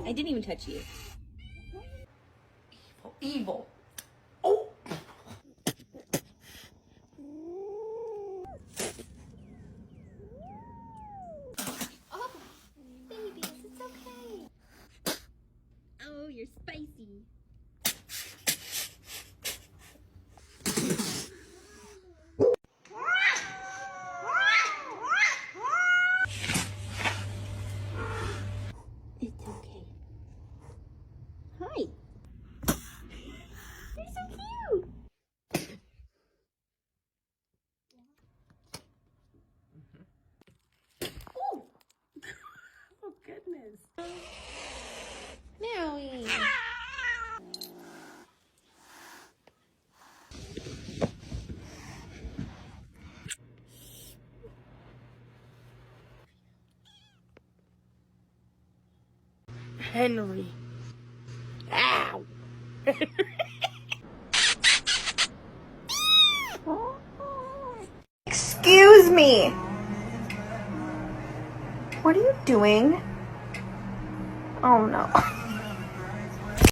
I didn't even touch you. Evil. Oh! Oh, babies, it's okay. Oh, you're spicy. It's okay. Hi. You're so cute. Oh. Oh, goodness. Maui. Henry. Ow! Excuse me. What are you doing? Oh no.